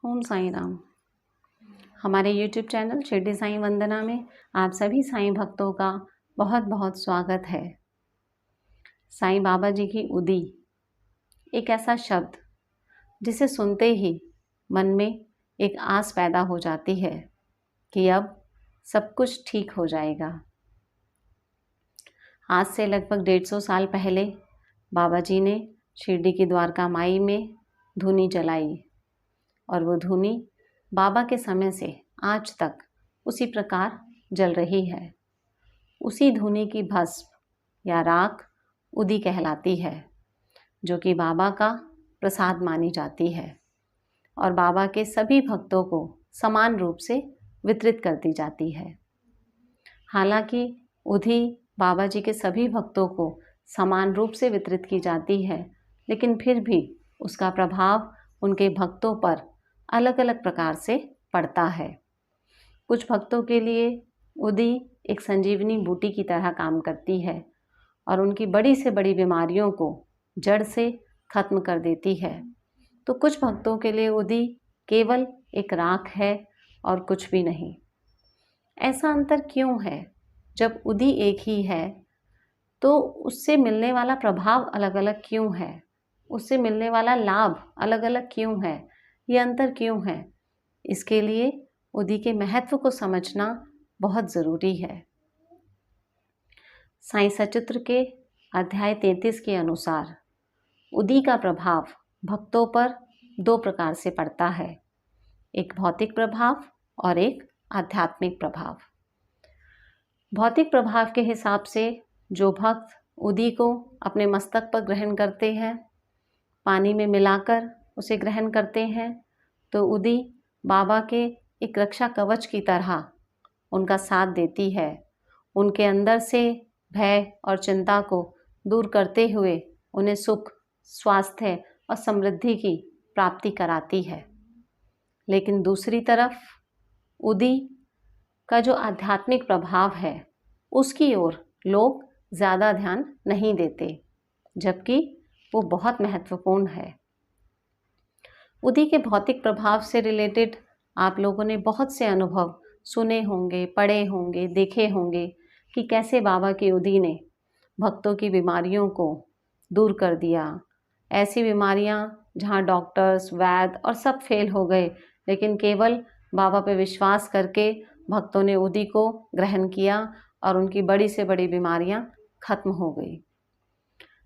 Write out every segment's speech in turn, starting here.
ओम साईं राम। हमारे YouTube channel Shirdi Sai वंदना में आप सभी साईं भक्तों का बहुत बहुत स्वागत है। साईं बाबा जी की उदी एक ऐसा शब्द जिसे सुनते ही मन में एक आस पैदा हो जाती है कि अब सब कुछ ठीक हो जाएगा। आज से लगभग 150 साल पहले बाबा जी ने शिरडी की द्वारका माई में धूनी जलाई और वो धूनी बाबा के समय से आज तक उसी प्रकार जल रही है। उसी धूनी की भस्म या राख उदी कहलाती है, जो कि बाबा का प्रसाद मानी जाती है और बाबा के सभी भक्तों को समान रूप से वितरित कर दी जाती है। हालांकि उदी बाबा जी के सभी भक्तों को समान रूप से वितरित की जाती है, लेकिन फिर भी उसका प्रभाव उनके भक्तों पर अलग अलग प्रकार से पड़ता है। कुछ भक्तों के लिए उदी एक संजीवनी बूटी की तरह काम करती है और उनकी बड़ी से बड़ी बीमारियों को जड़ से खत्म कर देती है। तो कुछ भक्तों के लिए उदी केवल एक राख है और कुछ भी नहीं। ऐसा अंतर क्यों है? जब उदी एक ही है तो उससे मिलने वाला प्रभाव अलग अलग क्यों है? उससे मिलने वाला लाभ अलग अलग क्यों है? ये अंतर क्यों है? इसके लिए उदी के महत्व को समझना बहुत ज़रूरी है। साईं सचित्र के अध्याय 33 के अनुसार उदी का प्रभाव भक्तों पर दो प्रकार से पड़ता है, एक भौतिक प्रभाव और एक आध्यात्मिक प्रभाव। भौतिक प्रभाव के हिसाब से जो भक्त उदी को अपने मस्तक पर ग्रहण करते हैं, पानी में मिलाकर उसे ग्रहण करते हैं, तो उदी बाबा के एक रक्षा कवच की तरह उनका साथ देती है। उनके अंदर से भय और चिंता को दूर करते हुए उन्हें सुख, स्वास्थ्य और समृद्धि की प्राप्ति कराती है। लेकिन दूसरी तरफ उदी का जो आध्यात्मिक प्रभाव है, उसकी ओर लोग ज़्यादा ध्यान नहीं देते, जबकि वो बहुत महत्वपूर्ण है। उदी के भौतिक प्रभाव से रिलेटेड आप लोगों ने बहुत से अनुभव सुने होंगे, पढ़े होंगे, देखे होंगे कि कैसे बाबा की उदी ने भक्तों की बीमारियों को दूर कर दिया। ऐसी बीमारियां जहां डॉक्टर्स, वैद्य और सब फेल हो गए, लेकिन केवल बाबा पे विश्वास करके भक्तों ने उदी को ग्रहण किया और उनकी बड़ी से बड़ी बीमारियां खत्म हो गई।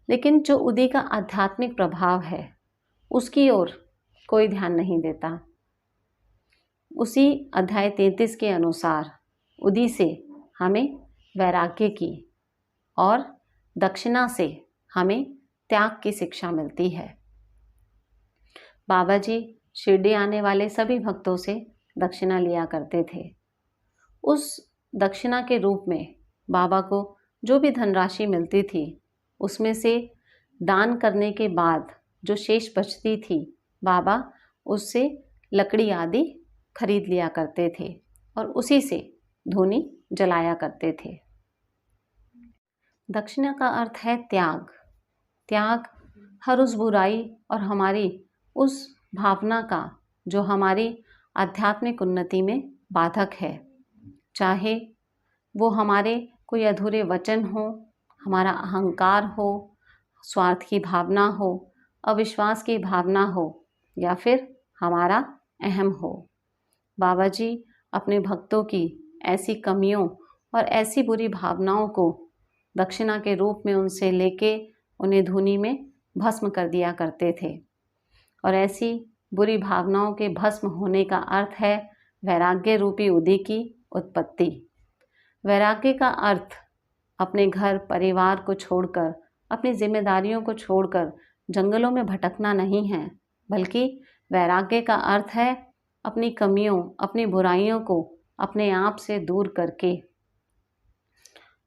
लेकिन जो उदी का आध्यात्मिक प्रभाव है, उसकी ओर कोई ध्यान नहीं देता। उसी अध्याय 33 के अनुसार उदी से हमें वैराग्य की और दक्षिणा से हमें त्याग की शिक्षा मिलती है। बाबा जी शिरडी आने वाले सभी भक्तों से दक्षिणा लिया करते थे। उस दक्षिणा के रूप में बाबा को जो भी धनराशि मिलती थी, उसमें से दान करने के बाद जो शेष बचती थी, बाबा उससे लकड़ी आदि खरीद लिया करते थे और उसी से धूनी जलाया करते थे। दक्षिणा का अर्थ है त्याग। त्याग हर उस बुराई और हमारी उस भावना का जो हमारी आध्यात्मिक उन्नति में बाधक है, चाहे वो हमारे कोई अधूरे वचन हो, हमारा अहंकार हो, स्वार्थ की भावना हो, अविश्वास की भावना हो या फिर हमारा अहम हो। बाबा जी अपने भक्तों की ऐसी कमियों और ऐसी बुरी भावनाओं को दक्षिणा के रूप में उनसे लेके उन्हें धूनी में भस्म कर दिया करते थे। और ऐसी बुरी भावनाओं के भस्म होने का अर्थ है वैराग्य रूपी उदी की उत्पत्ति। वैराग्य का अर्थ अपने घर परिवार को छोड़कर, अपनी जिम्मेदारियों को छोड़कर जंगलों में भटकना नहीं है, बल्कि वैराग्य का अर्थ है अपनी कमियों, अपनी बुराइयों को अपने आप से दूर करके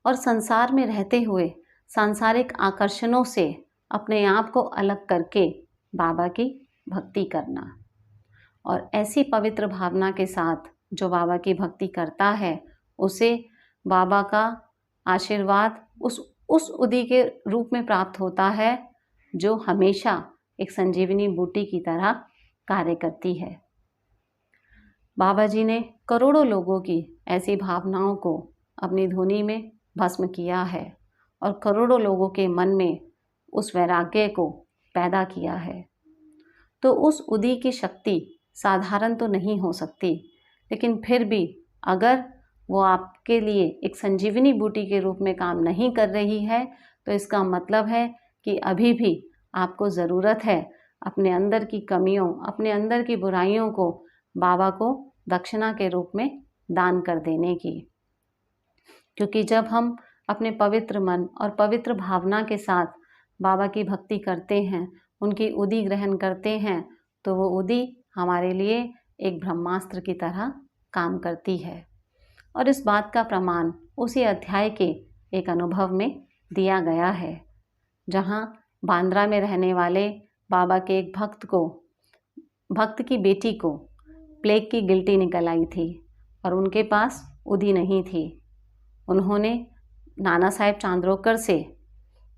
और संसार में रहते हुए सांसारिक आकर्षणों से अपने आप को अलग करके बाबा की भक्ति करना। और ऐसी पवित्र भावना के साथ जो बाबा की भक्ति करता है, उसे बाबा का आशीर्वाद उस उदी के रूप में प्राप्त होता है, जो हमेशा एक संजीवनी बूटी की तरह कार्य करती है। बाबा जी ने करोड़ों लोगों की ऐसी भावनाओं को अपनी धुनी में भस्म किया है और करोड़ों लोगों के मन में उस वैराग्य को पैदा किया है। तो उस उदी की शक्ति साधारण तो नहीं हो सकती, लेकिन फिर भी अगर वो आपके लिए एक संजीवनी बूटी के रूप में काम नहीं कर रही है, तो इसका मतलब है कि अभी भी आपको ज़रूरत है अपने अंदर की कमियों, अपने अंदर की बुराइयों को बाबा को दक्षिणा के रूप में दान कर देने की। क्योंकि जब हम अपने पवित्र मन और पवित्र भावना के साथ बाबा की भक्ति करते हैं, उनकी उदी ग्रहण करते हैं, तो वो उदी हमारे लिए एक ब्रह्मास्त्र की तरह काम करती है। और इस बात का प्रमाण उसी अध्याय के एक अनुभव में दिया गया है, जहाँ बांद्रा में रहने वाले बाबा के एक भक्त की बेटी को प्लेग की गिल्टी निकल आई थी और उनके पास उदी नहीं थी। उन्होंने नाना साहेब चांदोरकर से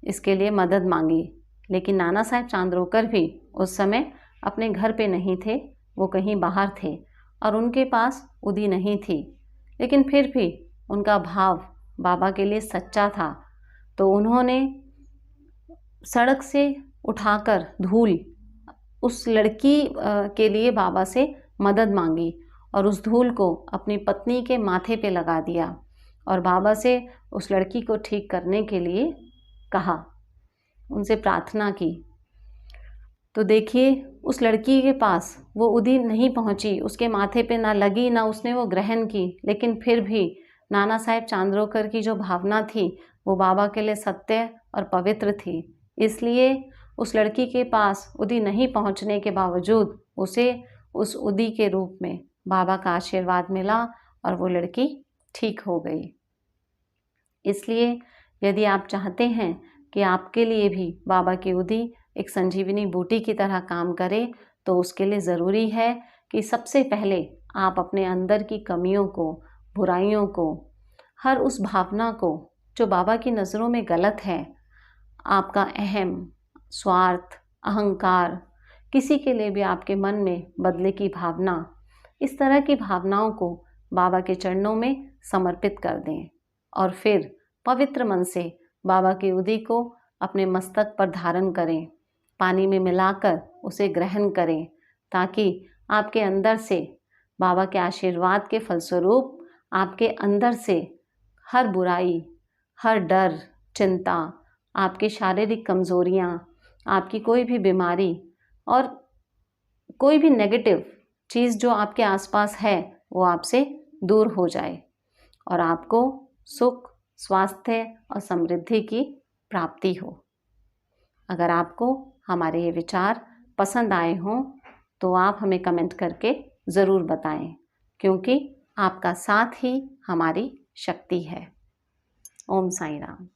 इसके लिए मदद मांगी, लेकिन नाना साहेब चांदोरकर भी उस समय अपने घर पे नहीं थे, वो कहीं बाहर थे और उनके पास उदी नहीं थी। लेकिन फिर भी उनका भाव बाबा के लिए सच्चा था, तो उन्होंने सड़क से उठाकर धूल उस लड़की के लिए बाबा से मदद मांगी और उस धूल को अपनी पत्नी के माथे पे लगा दिया और बाबा से उस लड़की को ठीक करने के लिए कहा, उनसे प्रार्थना की। तो देखिए, उस लड़की के पास वो उदी नहीं पहुंची, उसके माथे पे ना लगी, ना उसने वो ग्रहण की, लेकिन फिर भी नाना साहेब चांदोरकर की जो भावना थी वो बाबा के लिए सत्य और पवित्र थी। इसलिए उस लड़की के पास उदी नहीं पहुंचने के बावजूद उसे उस उदी के रूप में बाबा का आशीर्वाद मिला और वो लड़की ठीक हो गई। इसलिए यदि आप चाहते हैं कि आपके लिए भी बाबा की उदी एक संजीवनी बूटी की तरह काम करे, तो उसके लिए ज़रूरी है कि सबसे पहले आप अपने अंदर की कमियों को, बुराइयों को, हर उस भावना को जो बाबा की नज़रों में गलत है, आपका अहम, स्वार्थ, अहंकार, किसी के लिए भी आपके मन में बदले की भावना, इस तरह की भावनाओं को बाबा के चरणों में समर्पित कर दें और फिर पवित्र मन से बाबा की उदी को अपने मस्तक पर धारण करें, पानी में मिलाकर उसे ग्रहण करें, ताकि आपके अंदर से बाबा के आशीर्वाद के फलस्वरूप आपके अंदर से हर बुराई, हर डर, चिंता, आपकी शारीरिक कमज़ोरियाँ, आपकी कोई भी बीमारी और कोई भी नेगेटिव चीज़ जो आपके आसपास है वो आपसे दूर हो जाए और आपको सुख, स्वास्थ्य और समृद्धि की प्राप्ति हो। अगर आपको हमारे ये विचार पसंद आए हों तो आप हमें कमेंट करके ज़रूर बताएं, क्योंकि आपका साथ ही हमारी शक्ति है। ओम साईं राम।